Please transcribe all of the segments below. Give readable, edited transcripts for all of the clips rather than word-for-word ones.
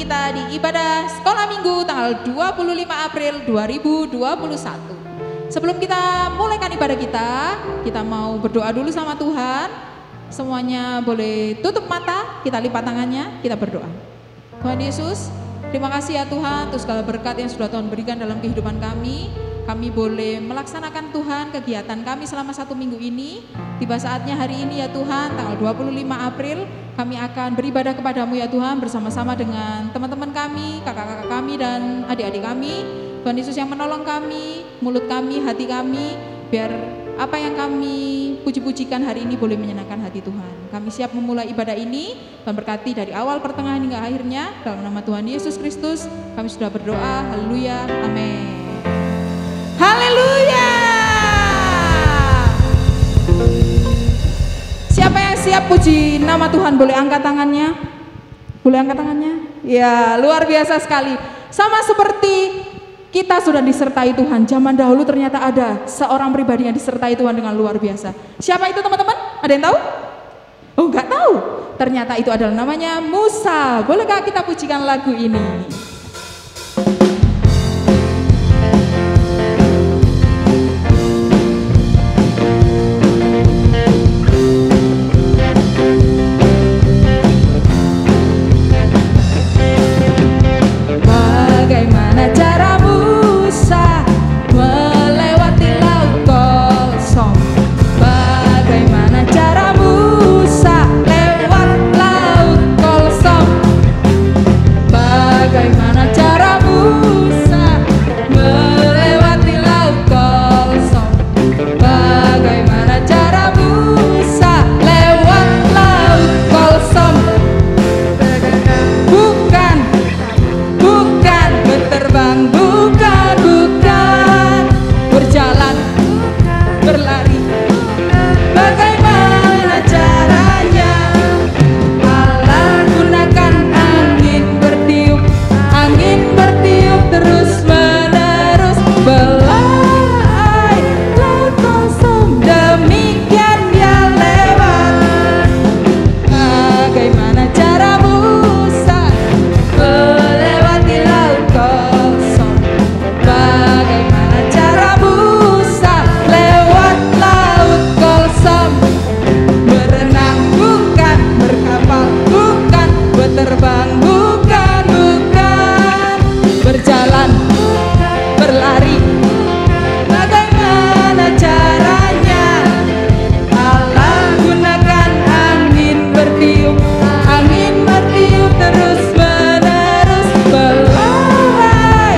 kita di ibadah sekolah minggu tanggal 25 April 2021. Sebelum kita mulaikan ibadah kita mau berdoa dulu sama Tuhan. Semuanya boleh tutup mata, kita lipat tangannya, kita berdoa. Tuhan Yesus, terima kasih ya Tuhan untuk segala berkat yang sudah Tuhan berikan dalam kehidupan kami. Kami boleh melaksanakan Tuhan kegiatan kami selama 1 minggu ini. Tiba saatnya hari ini ya Tuhan, tanggal 25 April, kami akan beribadah kepadamu ya Tuhan bersama-sama dengan teman-teman kami, kakak-kakak kami dan adik-adik kami. Tuhan Yesus yang menolong kami, mulut kami, hati kami, biar apa yang kami puji-pujikan hari ini boleh menyenangkan hati Tuhan. Kami siap memulai ibadah ini, Tuhan berkati dari awal pertengahan hingga akhirnya. Dalam nama Tuhan Yesus Kristus, kami sudah berdoa. Haleluya, amin. Haleluya. Siapa yang siap puji nama Tuhan boleh angkat tangannya? Boleh angkat tangannya? Ya, luar biasa sekali. Sama seperti kita sudah disertai Tuhan. Zaman dahulu ternyata ada seorang pribadi yang disertai Tuhan dengan luar biasa. Siapa itu teman-teman? Ada yang tahu? Oh, enggak tahu. Ternyata itu adalah namanya Musa. Bolehkah kita pujikan lagu ini? Bagaimana cara Musa melewati laut kosong? Bagaimana cara Musa lewat laut kosong? Bagaimana cara Musa melewati laut kosong? Bagaimana cara Musa lewat laut kosong? Bukan berterbang, bukan berjalan, berlari. Bagaimana caranya? Allah gunakan angin bertiup terus menerus, belai laut kosong, demikian dia lewat. Bagaimana cara Musa melewati laut kosong? Bagaimana cara Musa lewat laut kosong? Berenang bukan, berkapal bukan, berterbang bukan, berjalan, berlari. Bagaimana caranya? Allah gunakan angin bertiup terus menerus, belai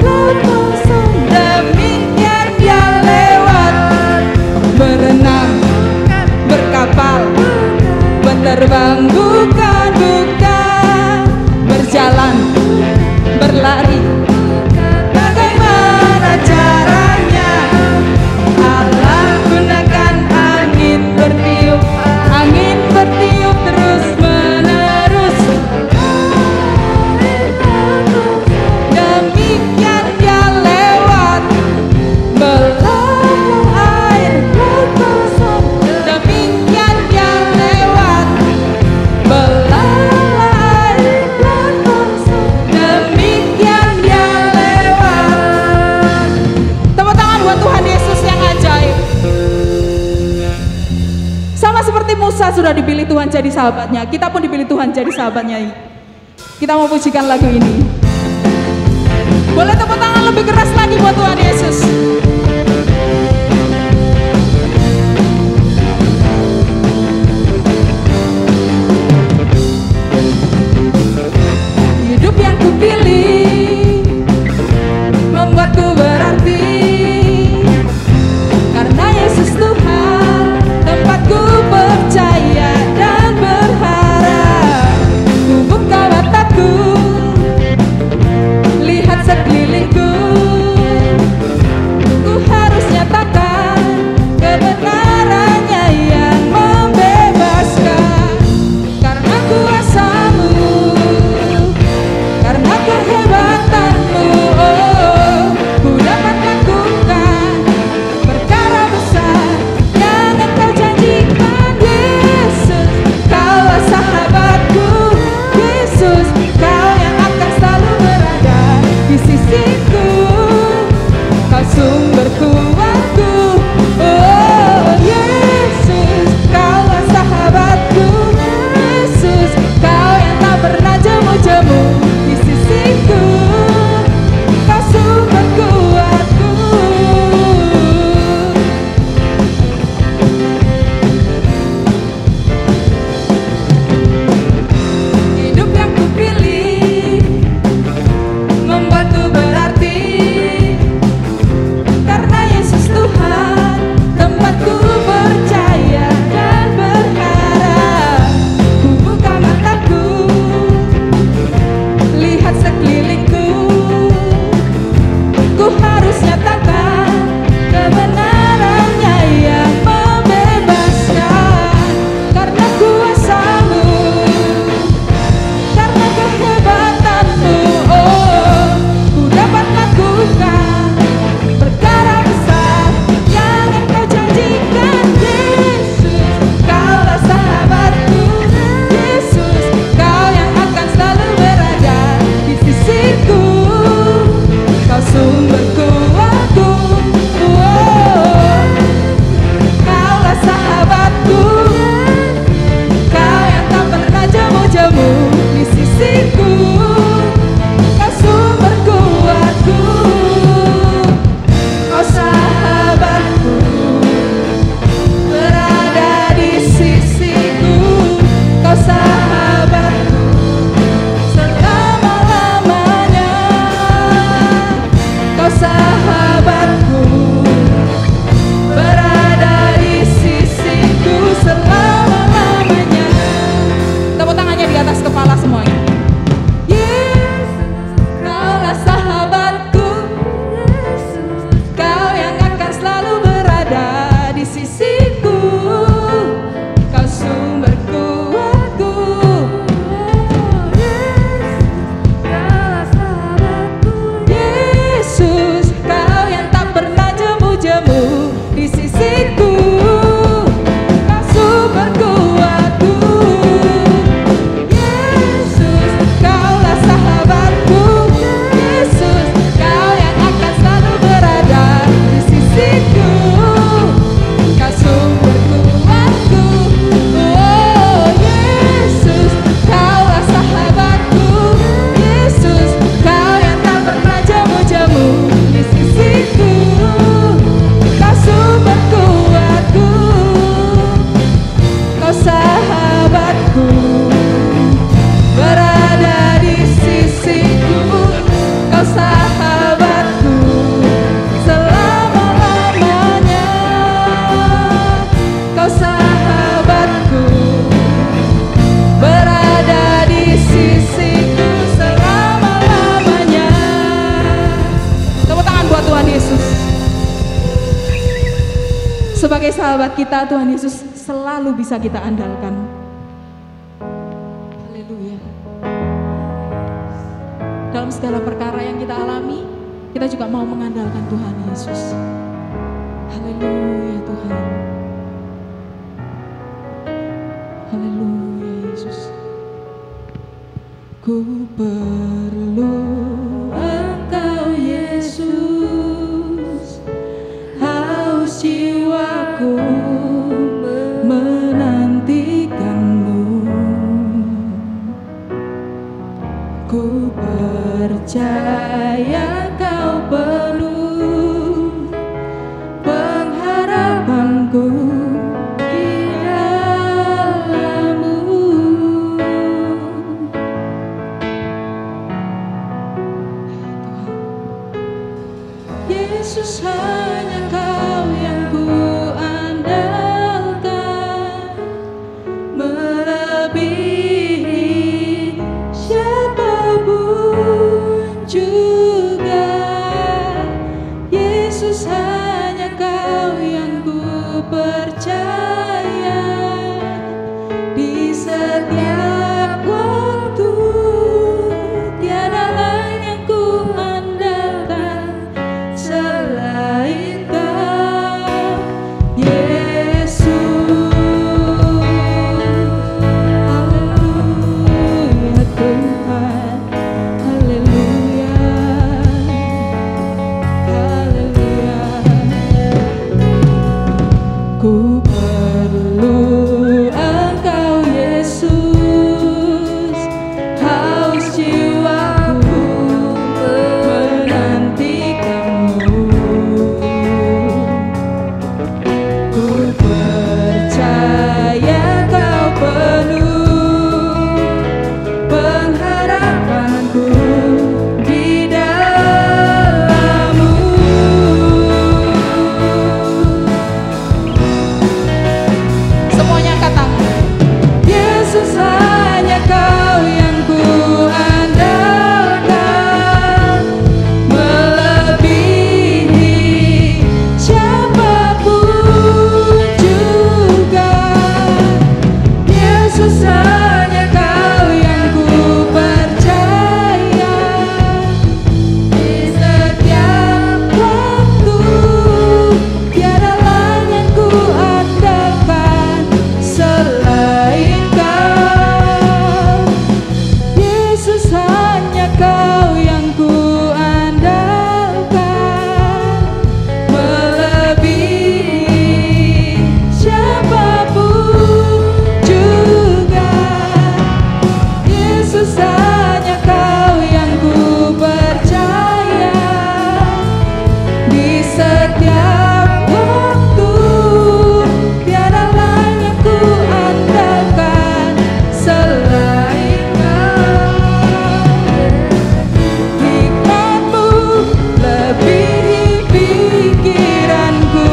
laut kosong, demikian dia lewat. Berenang, berkapal, berterbang bukan, berjalan, berlari. Bagaimana caranya? Allah gunakan angin bertiup terus menerus, demikian dia lewat. Belah air laut kosong, demikian dia lewat. Belah air laut kosong, demikian dia lewat. Tepuk tangan buat Tuhan Yesus yang ajaib. Sama seperti Musa sudah dipilih Tuhan jadi sahabatnya, kita pun dipilih Tuhan jadi sahabatnya. Kita mau pujikan lagu ini. Boleh tepuk tangan lebih keras lagi buat Tuhan Yesus. Hidup yang kupilih membuatku berarti, karena Yesus Tuhan tempatku percaya dan berharap. Ku buka mataku Kau sahabatku selama-lamanya. Kau sahabatku, berada di sisiku selama-lamanya. Tepuk tangan buat Tuhan Yesus. Sebagai sahabat kita, Tuhan Yesus selalu bisa kita andalkan. Haleluya. Dalam segala perkara yang kita alami, kita juga mau mengandalkan Tuhan Yesus. Haleluya Tuhan. Haleluya Yesus. Ku perlu Engkau Yesus, haus jiwaku menantikanmu. Ku percaya Kau penuh pengharapanku di dalam-Mu. Yesus, hanya Kau yang ku andalkan, melebihi siapapun juga. Yesus, hanya Kau yang ku percaya di setiap waktu. Tiada lain yang ku andalkan selain Kau, Yesus. Haleluya Tuhan, haleluya, haleluya. Ku perlu Engkau Yesus, haus jiwaku menantikanmu. Ku percaya Kau penuh pengharapanku di dalam-Mu. Semuanya angkat tangan. Yesus, hanya Kau yang ku andalkan, melebihi siapapun juga. Yesus, hanya Kau yang ku percaya di setiap waktu. Tiada lain yang ku andalkan selain Kau. Yesus, hanya Kau yang ku andalkan, melebihi siapapun juga. Yesus, hanya Kau yang ku percaya di setiap waktu. Tiada lain yang ku andalkan selain Kau. Hikmat-Mu lebihi pikiranku,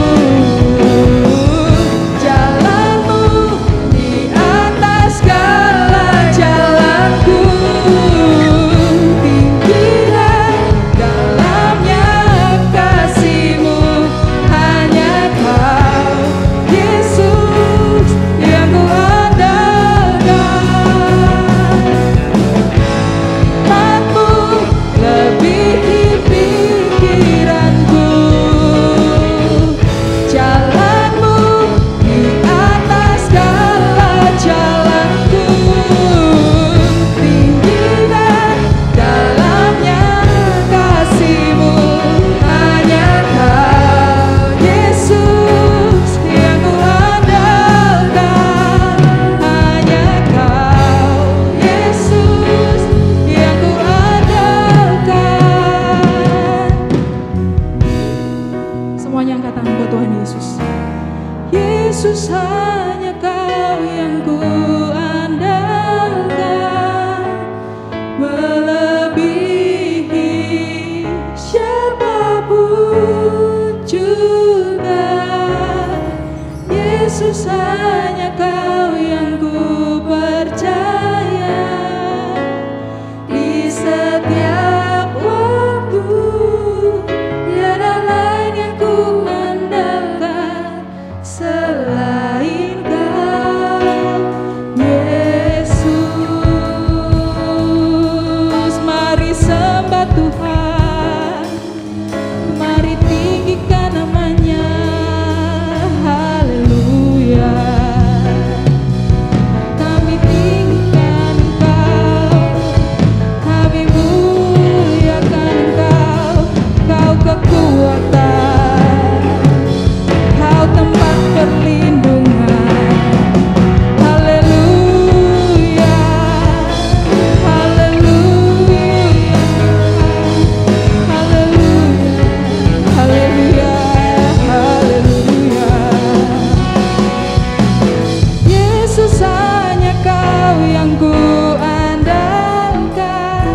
jalan-Mu di atas segala jalanku. Tinggi dan dalamnya kasih-Mu, hanya Kau Yesus yang ku andalkan. Hikmat-Mu lebihi pikiranku, jalan-Mu di atas segala jalanku. Tinggi dan dalamnya kasih-Mu, hanya Kau Yesus yang ku andalkan. Hanya Kau Yesus yang ku andalkan. Semuanya angkat tangan buat Tuhan Yesus. Yesus, hanya Kau yang ku andalkan, melebihi Yesus hanya Kau yang ku percaya. Di setiap waktu tiada lain yang ku andalkan selain Kau, Yesus. Mari sembah Tuhan, mari tinggikan namanya. Haleluya. Kami tinggikan Engkau, kami muliakan Engkau. Kau kekuatan, Kau tempat perlindungan. Haleluya, haleluya, haleluya, haleluya, haleluya. Yesus hanya Kau yang ku andalkan,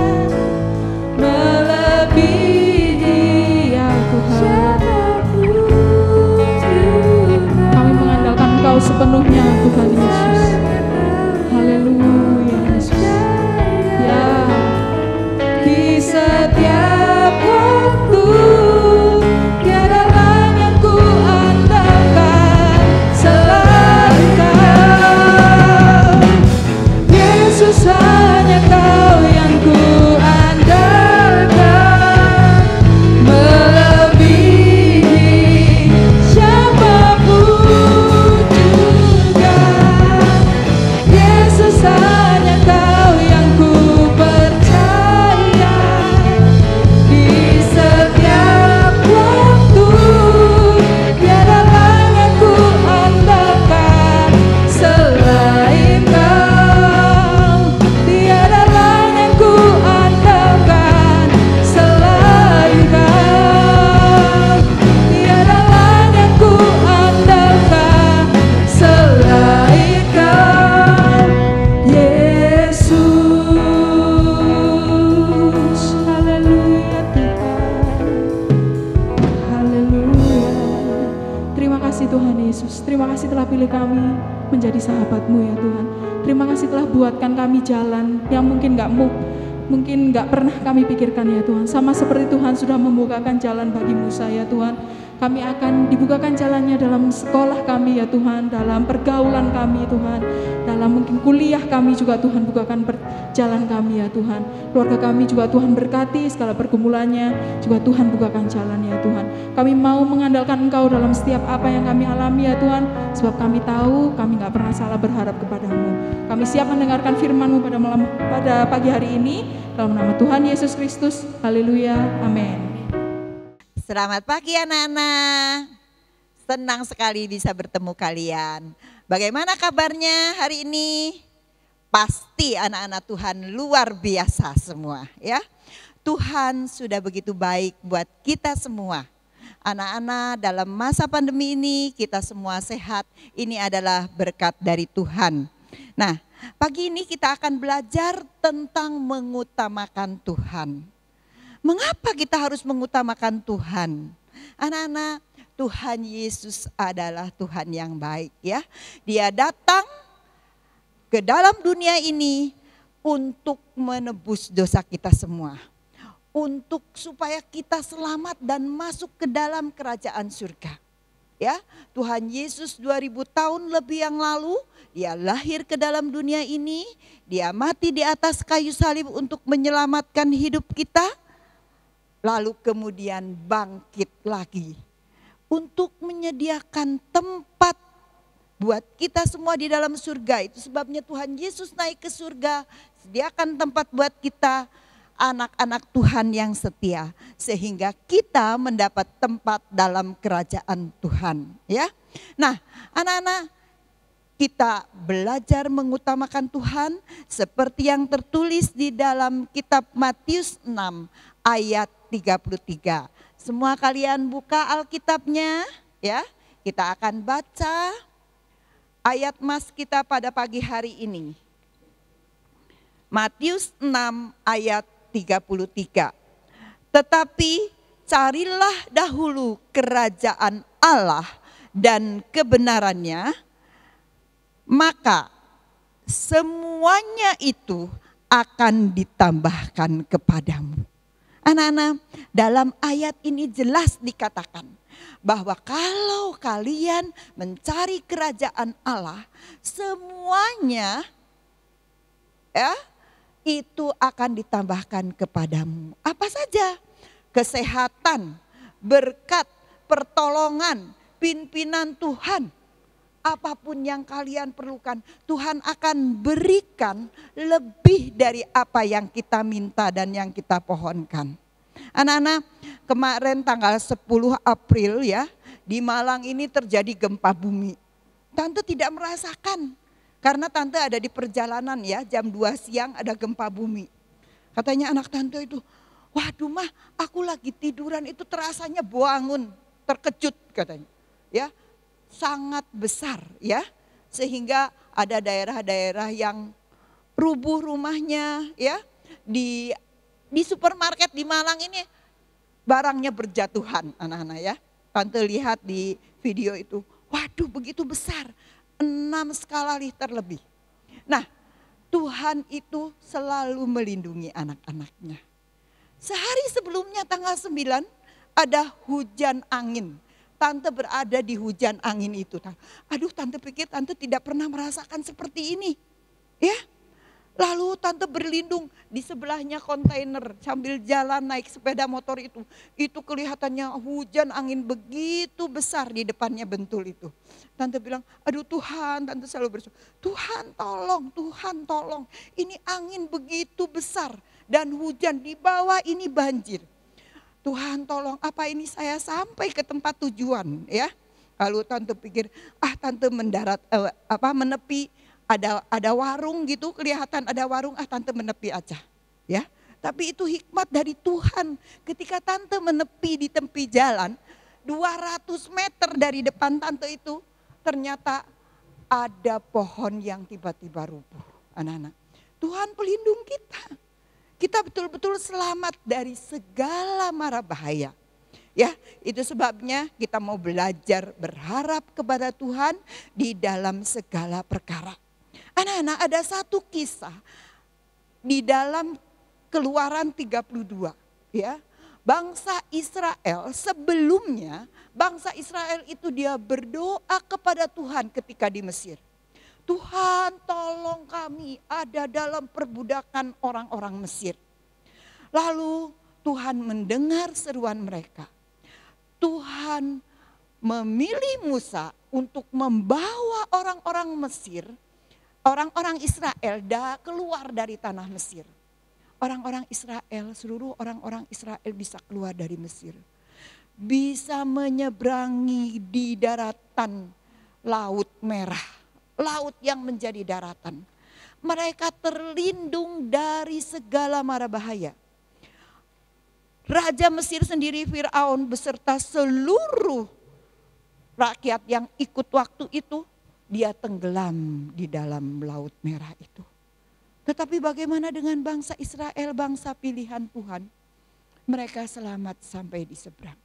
melebihi ya Tuhan. Kami mengandalkan Engkau sepenuhnya Tuhan Yesus. Haleluya Yesus. Ya, di setiap waktu tiada lain yang ku andalkan selain Kau. Yesus hanya Kau yang ku andalkan, melebihi siapapun juga. Yesus hanya Kau yang ku percaya. Di setiap waktu tiada lain yang ku andalkan selain Kau. Tiada lain yang ku andalkan selain Kau. Tiada lain yang ku andalkan selain Kau, Yesus. Haleluya Tuhan. Haleluya. Terima kasih Tuhan Yesus. Terima kasih telah pilih kami menjadi sahabat-Mu ya Tuhan. Terima kasih telah buatkan kami jalan yang mungkin nggak pernah kami pikirkan ya Tuhan. Sama seperti Tuhan sudah membukakan jalan bagi Musa ya Tuhan. Kami akan dibukakan jalannya dalam sekolah kami ya Tuhan, dalam pergaulan kami Tuhan, dalam mungkin kuliah kami juga Tuhan bukakan jalan kami ya Tuhan. Keluarga kami juga Tuhan berkati, segala pergumulannya juga Tuhan bukakan jalan ya Tuhan. Kami mau mengandalkan Engkau dalam setiap apa yang kami alami ya Tuhan, sebab kami tahu kami gak pernah salah berharap kepadamu. Kami siap mendengarkan firman-Mu pada pagi hari ini, dalam nama Tuhan Yesus Kristus. Haleluya, amin. Selamat pagi anak-anak, senang sekali bisa bertemu kalian. Bagaimana kabarnya hari ini? Pasti anak-anak Tuhan luar biasa semua ya. Tuhan sudah begitu baik buat kita semua. Anak-anak dalam masa pandemi ini kita semua sehat, ini adalah berkat dari Tuhan. Nah, pagi ini kita akan belajar tentang mengutamakan Tuhan. Mengapa kita harus mengutamakan Tuhan? Anak-anak, Tuhan Yesus adalah Tuhan yang baik ya. Dia datang ke dalam dunia ini untuk menebus dosa kita semua. Untuk supaya kita selamat dan masuk ke dalam kerajaan surga. Ya, Tuhan Yesus 2000 tahun lebih yang lalu, Dia lahir ke dalam dunia ini, Dia mati di atas kayu salib untuk menyelamatkan hidup kita. Lalu kemudian bangkit lagi untuk menyediakan tempat buat kita semua di dalam surga. Itu sebabnya Tuhan Yesus naik ke surga, sediakan tempat buat kita anak-anak Tuhan yang setia. Sehingga kita mendapat tempat dalam kerajaan Tuhan. Ya. Nah anak-anak, kita belajar mengutamakan Tuhan seperti yang tertulis di dalam kitab Matius 6 ayat 33. Semua kalian buka Alkitabnya ya. Kita akan baca ayat mas kita pada pagi hari ini. Matius 6 ayat 33. Tetapi carilah dahulu kerajaan Allah dan kebenarannya, maka semuanya itu akan ditambahkan kepadamu. Anak-anak, dalam ayat ini jelas dikatakan bahwa kalau kalian mencari kerajaan Allah, semuanya ya itu akan ditambahkan kepadamu. Apa saja? Kesehatan, berkat, pertolongan, pimpinan Tuhan. Apapun yang kalian perlukan, Tuhan akan berikan lebih dari apa yang kita minta dan yang kita pohonkan. Anak-anak, kemarin tanggal 10 April ya, di Malang ini terjadi gempa bumi. Tante tidak merasakan, karena tante ada di perjalanan ya, jam 2 siang ada gempa bumi. Katanya anak tante itu, waduh mah aku lagi tiduran itu terasanya bangun, terkejut katanya. Ya, sangat besar ya, sehingga ada daerah-daerah yang rubuh rumahnya ya. Di supermarket di Malang ini barangnya berjatuhan anak-anak ya. Tante lihat di video itu, waduh begitu besar, 6 skala Richter lebih. Nah, Tuhan itu selalu melindungi anak-anaknya. Sehari sebelumnya tanggal 9 ada hujan angin. Tante berada di hujan angin itu. Aduh, tante pikir tante tidak pernah merasakan seperti ini. Ya. Lalu tante berlindung di sebelahnya kontainer sambil jalan naik sepeda motor itu. Itu kelihatannya hujan angin begitu besar di depannya Bentul itu. Tante bilang, aduh Tuhan, tante selalu berdoa, Tuhan tolong. Ini angin begitu besar dan hujan di bawah ini banjir. Tuhan tolong, apa ini saya sampai ke tempat tujuan ya. Lalu tante pikir, tante mendarat menepi, ada warung gitu, kelihatan ada warung, tante menepi aja ya. Tapi itu hikmat dari Tuhan. Ketika tante menepi di tepi jalan, 200 meter dari depan tante itu ternyata ada pohon yang tiba-tiba rubuh. Anak-anak, Tuhan pelindung kita. Kita betul-betul selamat dari segala mara bahaya. Ya, itu sebabnya kita mau belajar berharap kepada Tuhan di dalam segala perkara. Anak-anak, ada satu kisah di dalam Keluaran 32, ya. Bangsa Israel sebelumnya, bangsa Israel itu dia berdoa kepada Tuhan ketika di Mesir. Tuhan tolong kami ada dalam perbudakan orang-orang Mesir. Lalu Tuhan mendengar seruan mereka. Tuhan memilih Musa untuk membawa orang-orang Mesir, orang-orang Israel keluar dari tanah Mesir. Orang-orang Israel, seluruh orang-orang Israel bisa keluar dari Mesir. Bisa menyeberangi di daratan Laut Merah. Laut yang menjadi daratan. Mereka terlindung dari segala mara bahaya. Raja Mesir sendiri Firaun beserta seluruh rakyat yang ikut waktu itu, dia tenggelam di dalam Laut Merah itu. Tetapi bagaimana dengan bangsa Israel, bangsa pilihan Tuhan? Mereka selamat sampai di seberang.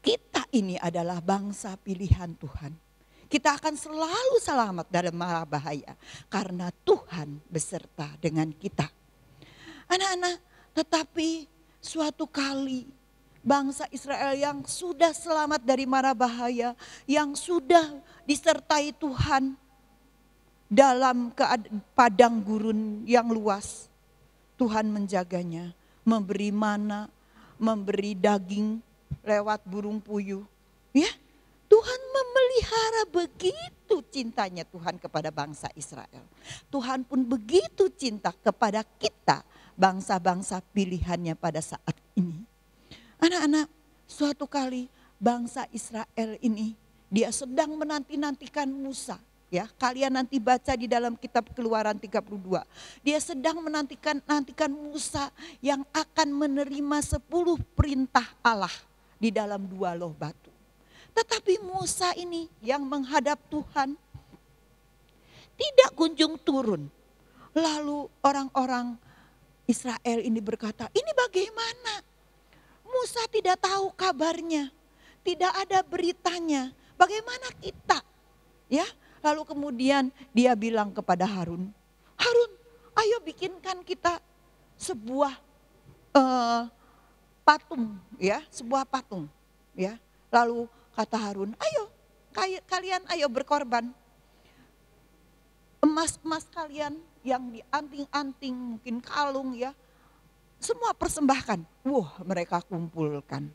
Kita ini adalah bangsa pilihan Tuhan. Kita akan selalu selamat dalam mara bahaya karena Tuhan beserta dengan kita. Anak-anak, tetapi suatu kali bangsa Israel yang sudah selamat dari mara bahaya, yang sudah disertai Tuhan dalam padang gurun yang luas, Tuhan menjaganya, memberi mana, memberi daging lewat burung puyuh. Ya, Tuhan memelihara, begitu cintanya Tuhan kepada bangsa Israel. Tuhan pun begitu cinta kepada kita, bangsa-bangsa pilihannya pada saat ini. Anak-anak, suatu kali bangsa Israel ini, dia sedang menanti-nantikan Musa. Ya, kalian nanti baca di dalam kitab Keluaran 32. Dia sedang menantikan Musa yang akan menerima 10 perintah Allah di dalam 2 loh batu. Tetapi Musa ini yang menghadap Tuhan tidak kunjung turun. Lalu orang-orang Israel ini berkata, ini bagaimana? Musa tidak tahu kabarnya, tidak ada beritanya. Bagaimana kita? Ya, Lalu kemudian dia bilang kepada Harun, Harun, ayo bikinkan kita sebuah patung, ya, sebuah patung, ya. Lalu kata Harun, ayo kalian ayo berkorban. Emas-emas kalian yang dianting-anting, mungkin kalung, ya, semua persembahkan. Wah, mereka kumpulkan.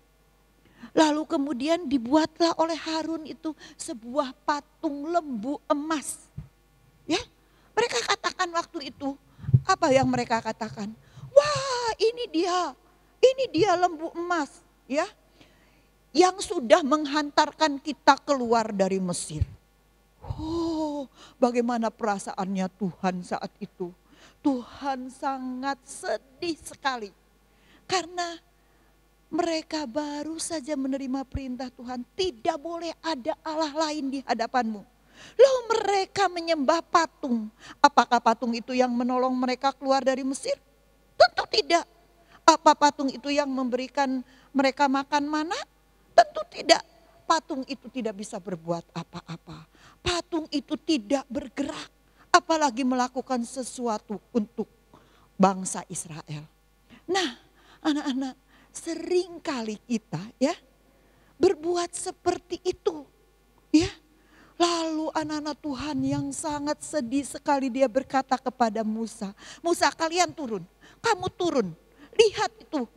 Lalu kemudian dibuatlah oleh Harun itu sebuah patung lembu emas. Ya, mereka katakan waktu itu, apa yang mereka katakan? Wah, ini dia lembu emas, ya, yang sudah menghantarkan kita keluar dari Mesir. Oh, bagaimana perasaannya Tuhan saat itu? Tuhan sangat sedih sekali karena mereka baru saja menerima perintah Tuhan, tidak boleh ada Allah lain di hadapanmu. Lalu mereka menyembah patung. Apakah patung itu yang menolong mereka keluar dari Mesir? Tentu tidak. Apa patung itu yang memberikan mereka makan mana? Tentu tidak. Patung itu tidak bisa berbuat apa-apa. Patung itu tidak bergerak, apalagi melakukan sesuatu untuk bangsa Israel. Nah, anak-anak, seringkali kita, ya, berbuat seperti itu, ya. Lalu anak-anak Tuhan yang sangat sedih sekali, dia berkata kepada Musa, Musa, kalian turun, kamu turun. Lihat itu,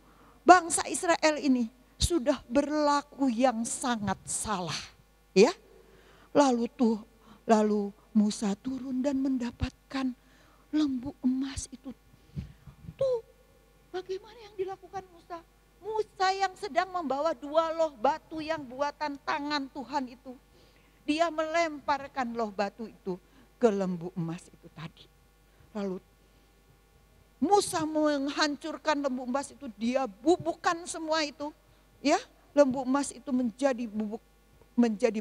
bangsa Israel ini sudah berlaku yang sangat salah, ya. Lalu Musa turun dan mendapatkan lembu emas itu. Tuh, bagaimana yang dilakukan Musa? Musa yang sedang membawa 2 loh batu yang buatan tangan Tuhan itu. Dia melemparkan loh batu itu ke lembu emas itu tadi. Lalu Musa menghancurkan lembu emas itu, dia bubukan semua itu. Ya, lembu emas itu menjadi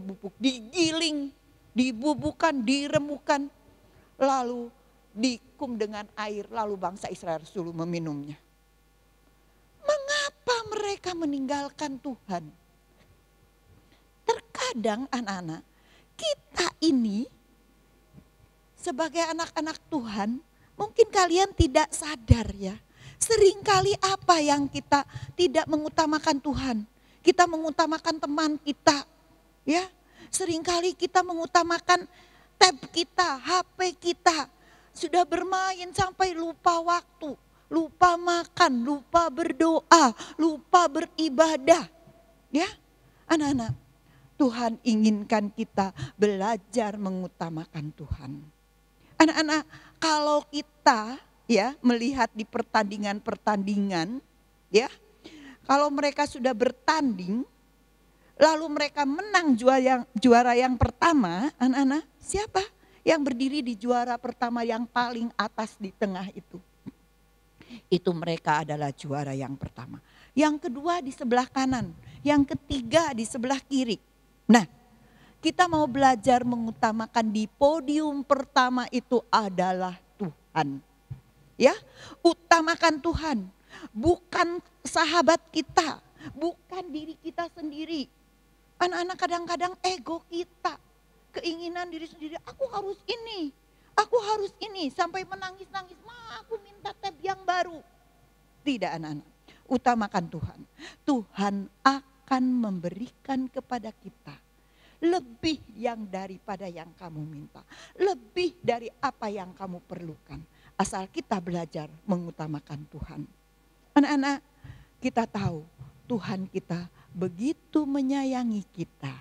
bubuk, digiling, dibubukan, diremukan, lalu dikum dengan air, lalu bangsa Israel suruh meminumnya. Mengapa mereka meninggalkan Tuhan? Terkadang anak-anak, kita ini sebagai anak-anak Tuhan, mungkin kalian tidak sadar, ya. Seringkali apa yang kita tidak mengutamakan Tuhan, kita mengutamakan teman kita, ya. Seringkali kita mengutamakan tab kita, HP kita, sudah bermain sampai lupa waktu, lupa makan, lupa berdoa, lupa beribadah, ya. Anak-anak, Tuhan inginkan kita belajar mengutamakan Tuhan. Anak-anak, kalau kita, ya, melihat di pertandingan-pertandingan, ya, kalau mereka sudah bertanding, lalu mereka menang juara yang pertama, anak-anak, siapa yang berdiri di juara pertama yang paling atas di tengah itu? Itu mereka adalah juara yang pertama. Yang kedua di sebelah kanan, yang ketiga di sebelah kiri. Nah, kita mau belajar mengutamakan di podium pertama itu adalah Tuhan. Ya, utamakan Tuhan, bukan sahabat kita, bukan diri kita sendiri. Anak-anak kadang-kadang ego kita, keinginan diri sendiri, aku harus ini, sampai menangis-nangis, aku minta tab yang baru. Tidak, anak-anak, utamakan Tuhan. Tuhan akan memberikan kepada kita lebih yang daripada yang kamu minta, lebih dari apa yang kamu perlukan. Asal kita belajar mengutamakan Tuhan. Anak-anak, kita tahu Tuhan kita begitu menyayangi kita.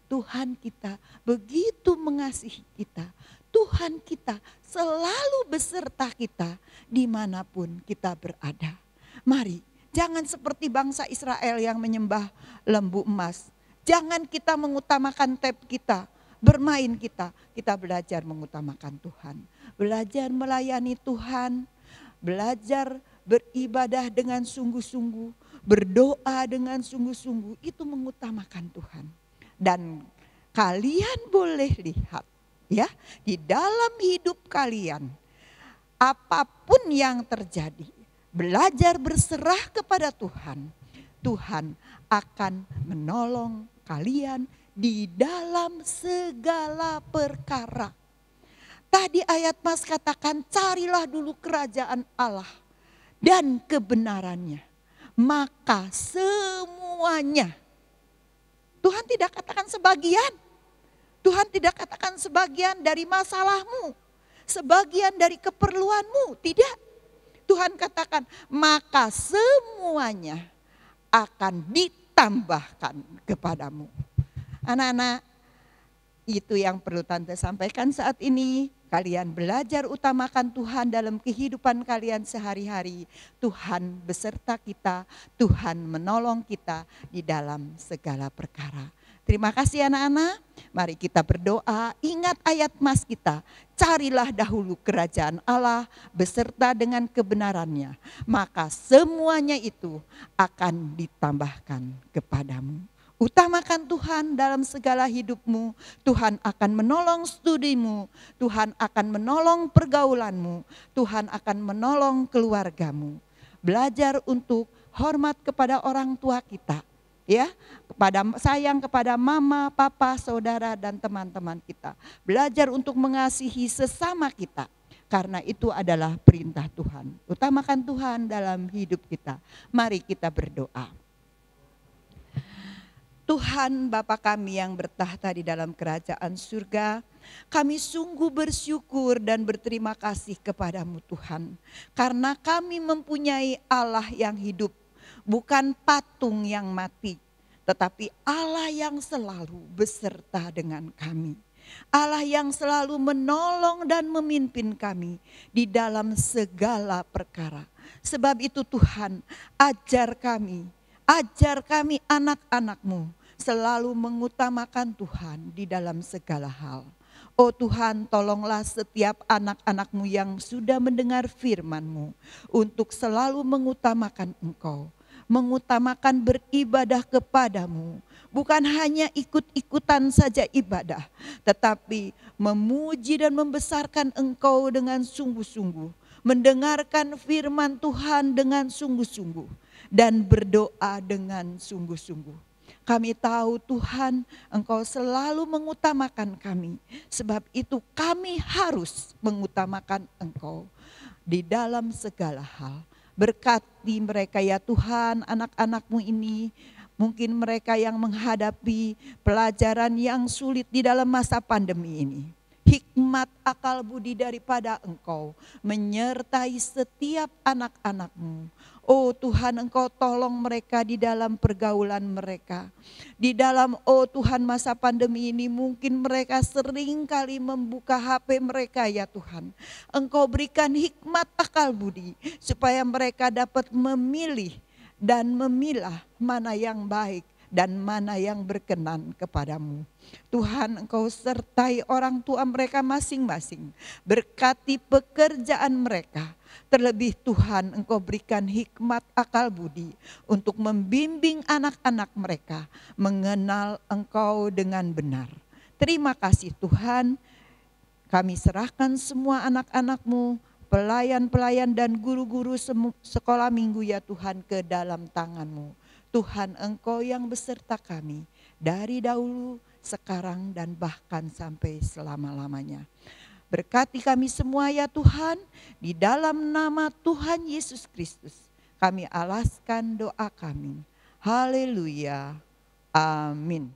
Tuhan kita begitu mengasihi kita. Tuhan kita selalu beserta kita dimanapun kita berada. Mari, jangan seperti bangsa Israel yang menyembah lembu emas. Jangan kita mengutamakan tab kita, bermain kita belajar mengutamakan Tuhan. Belajar melayani Tuhan, belajar beribadah dengan sungguh-sungguh, berdoa dengan sungguh-sungguh, itu mengutamakan Tuhan. Dan kalian boleh lihat, ya, di dalam hidup kalian, apapun yang terjadi, belajar berserah kepada Tuhan. Tuhan akan menolong kalian di dalam segala perkara. Tadi ayat Mas katakan, carilah dulu kerajaan Allah dan kebenarannya, maka semuanya. Tuhan tidak katakan sebagian. Tuhan tidak katakan sebagian dari masalahmu, sebagian dari keperluanmu. Tidak. Tuhan katakan, maka semuanya akan ditambahkan kepadamu. Anak-anak, itu yang perlu Tante sampaikan saat ini. Kalian belajar utamakan Tuhan dalam kehidupan kalian sehari-hari. Tuhan beserta kita, Tuhan menolong kita di dalam segala perkara. Terima kasih anak-anak, mari kita berdoa, ingat ayat Mas kita. Carilah dahulu kerajaan Allah beserta dengan kebenarannya, maka semuanya itu akan ditambahkan kepadamu. Utamakan Tuhan dalam segala hidupmu, Tuhan akan menolong studimu, Tuhan akan menolong pergaulanmu, Tuhan akan menolong keluargamu. Belajar untuk hormat kepada orang tua kita. Ya, sayang kepada mama, papa, saudara dan teman-teman kita. Belajar untuk mengasihi sesama kita, karena itu adalah perintah Tuhan. Utamakan Tuhan dalam hidup kita. Mari kita berdoa. Tuhan Bapa kami yang bertahta di dalam kerajaan surga, kami sungguh bersyukur dan berterima kasih kepadamu Tuhan. Karena kami mempunyai Allah yang hidup, bukan patung yang mati, tetapi Allah yang selalu beserta dengan kami. Allah yang selalu menolong dan memimpin kami di dalam segala perkara. Sebab itu Tuhan, ajar kami anak-anak-Mu selalu mengutamakan Tuhan di dalam segala hal. Oh Tuhan, tolonglah setiap anak-anak-Mu yang sudah mendengar firman-Mu untuk selalu mengutamakan Engkau, mengutamakan beribadah kepadamu. Bukan hanya ikut-ikutan saja ibadah, tetapi memuji dan membesarkan Engkau dengan sungguh-sungguh, mendengarkan firman Tuhan dengan sungguh-sungguh, dan berdoa dengan sungguh-sungguh. Kami tahu Tuhan, Engkau selalu mengutamakan kami. Sebab itu kami harus mengutamakan Engkau di dalam segala hal. Berkati mereka ya Tuhan, anak-anak-Mu ini. Mungkin mereka yang menghadapi pelajaran yang sulit di dalam masa pandemi ini. Hikmat akal budi daripada Engkau menyertai setiap anak-anak-Mu. Oh Tuhan, Engkau tolong mereka di dalam pergaulan mereka. Di dalam, oh Tuhan, masa pandemi ini mungkin mereka sering kali membuka HP mereka ya Tuhan. Engkau berikan hikmat akal budi supaya mereka dapat memilih dan memilah mana yang baik dan mana yang berkenan kepadamu. Tuhan, Engkau sertai orang tua mereka masing-masing. Berkati pekerjaan mereka. Terlebih Tuhan, Engkau berikan hikmat akal budi untuk membimbing anak-anak mereka mengenal Engkau dengan benar. Terima kasih Tuhan, kami serahkan semua anak-anak-Mu, pelayan-pelayan dan guru-guru sekolah minggu ya Tuhan ke dalam tangan-Mu. Tuhan, Engkau yang beserta kami dari dahulu, sekarang dan bahkan sampai selama-lamanya. Berkati kami semua ya Tuhan, di dalam nama Tuhan Yesus Kristus kami alaskan doa kami. Haleluya. Amin.